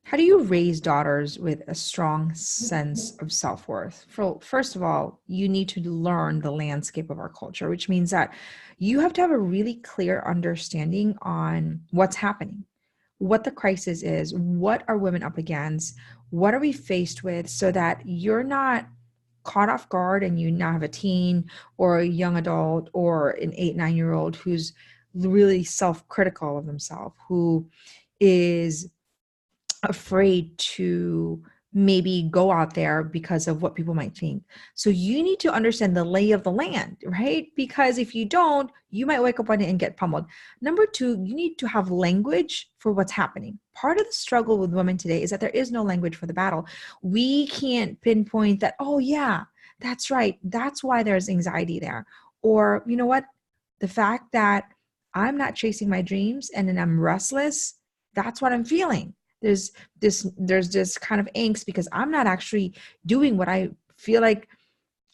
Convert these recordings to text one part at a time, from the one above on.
How do you raise daughters with a strong sense of self-worth? First of all, you need to learn the landscape of our culture, which means that you have to have a really clear understanding on what's happening, what the crisis is, what are women up against, what are we faced with, so that you're not caught off guard and you now have a teen or a young adult or an 8, 9 year old who's really self-critical of themselves, who is afraid to maybe go out there because of what people might think. So you need to understand the lay of the land, right? Because if you don't, you might wake up one day and get pummeled. Number two, you need to have language for what's happening. Part of the struggle with women today is that there is no language for the battle. We can't pinpoint that, oh, yeah, that's right. That's why there's anxiety there. Or, you know what? The fact that I'm not chasing my dreams and then I'm restless, that's what I'm feeling. there's there's this kind of angst because I'm not actually doing what I feel like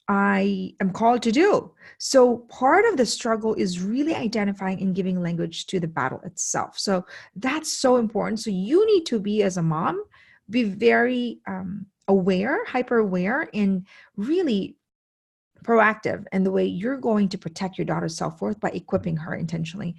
I am called to do. So part of the struggle is really identifying and giving language to the battle itself. So that's so important. So you need to be, as a mom, be very aware, hyper aware, and really proactive in the way you're going to protect your daughter's self-worth by equipping her intentionally.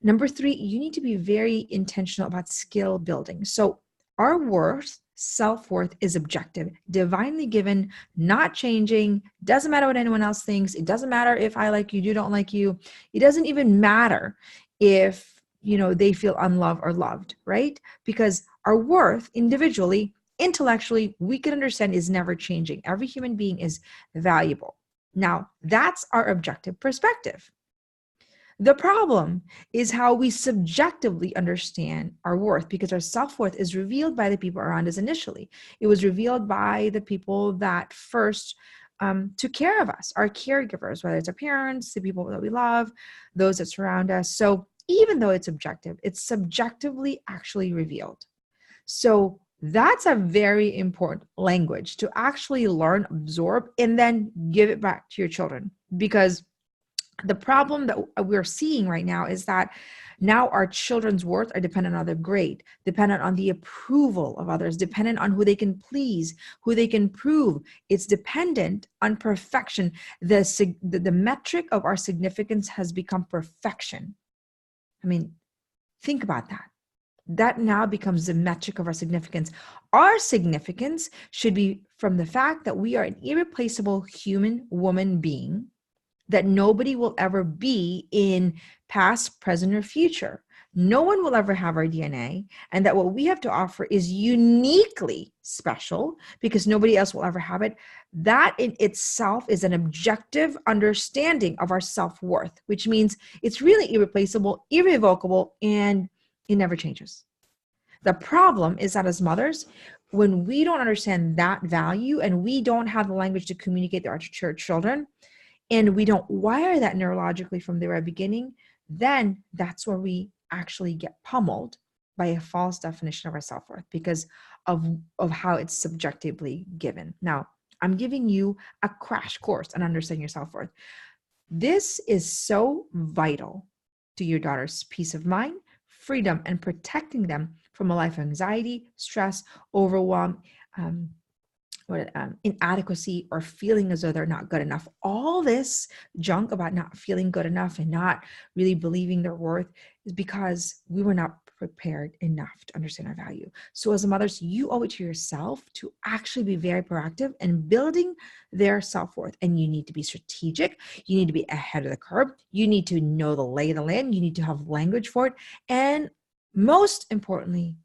Number three, you need to be very intentional about skill building. So our worth, self-worth, is objective, divinely given, not changing. Doesn't matter what anyone else thinks. It doesn't matter if I like you, you don't like you. It doesn't even matter if, they feel unloved or loved, right? Because our worth individually, intellectually, we can understand, is never changing. Every human being is valuable. Now, that's our objective perspective. The problem is how we subjectively understand our worth, because our self-worth is revealed by the people around us initially. It was revealed by the people that first took care of us, our caregivers, whether it's our parents, the people that we love, those that surround us. So even though it's objective, it's subjectively actually revealed. So that's a very important language to actually learn, absorb, and then give it back to your children. Because the problem that we're seeing right now is that now our children's worth are dependent on their grade, dependent on the approval of others, dependent on who they can please, who they can prove. It's dependent on perfection. The metric of our significance has become perfection. I mean, think about that. That now becomes the metric of our significance. Our significance should be from the fact that we are an irreplaceable human woman being that nobody will ever be in past, present, or future. No one will ever have our DNA, and that what we have to offer is uniquely special because nobody else will ever have it. That in itself is an objective understanding of our self-worth, which means it's really irreplaceable, irrevocable, and it never changes. The problem is that as mothers, when we don't understand that value and we don't have the language to communicate to our children, and we don't wire that neurologically from the very beginning, then that's where we actually get pummeled by a false definition of our self-worth because of how it's subjectively given. Now, I'm giving you a crash course on understanding your self-worth. This is so vital to your daughter's peace of mind, freedom, and protecting them from a life of anxiety, stress, overwhelm, inadequacy, or feeling as though they're not good enough. All this junk about not feeling good enough and not really believing their worth is because we were not prepared enough to understand our value. So as mothers, you owe it to yourself to actually be very proactive in building their self-worth. And you need to be strategic. You need to be ahead of the curve. You need to know the lay of the land. You need to have language for it. And most importantly,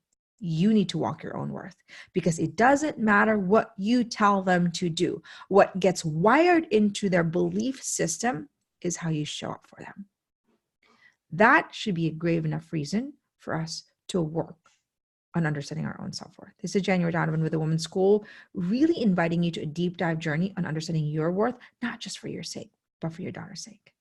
you need to walk your own worth, because it doesn't matter what you tell them to do. What gets wired into their belief system is how you show up for them. That should be a grave enough reason for us to work on understanding our own self-worth. This is January Donovan with the Women's School, really inviting you to a deep dive journey on understanding your worth, not just for your sake, but for your daughter's sake.